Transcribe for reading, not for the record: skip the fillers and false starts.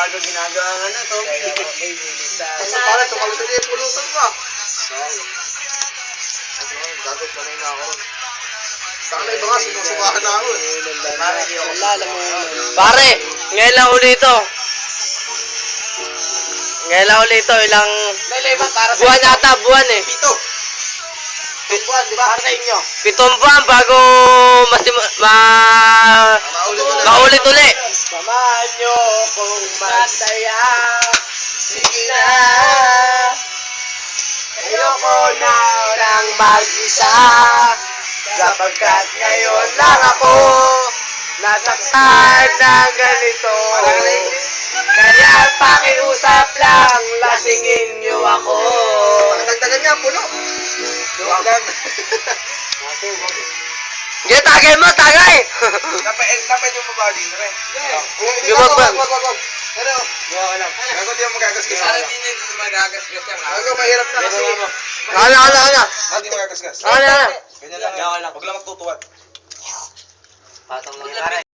aga ginagawa nga na to. Para tumalutin yung pulutan mo. Gagos pa na ako. Sana iba nga, sinusubahan na ako. Pare, ngayon lang uli ito. Ngayon lang uli ito. Ilang buwan ata, buwan eh. 7 buwan, di ba? Para sa inyo. 7 buwan bago maulit uli. Samahan nyo kung masaya. Sige na. Ayoko na nang mag-isa. Sapagkat ngayon lang ako nasaktan na ganito. Kaya pakiusap lang, lasingin nyo ako. Pagdagdagan niya, puno. Duwagan. Sige, tagay mo, tagay! Napay yung mababa din, re. Wag. Pero, gawa lang. Gago di mo magagasgas. Para di nyo magagasgas yan. Gago, mahirap na kasi. Ano? Hindi magagasgas. Ano? Ganyan lang. Gawa lang. Huwag lang magtutuwad. Patong mga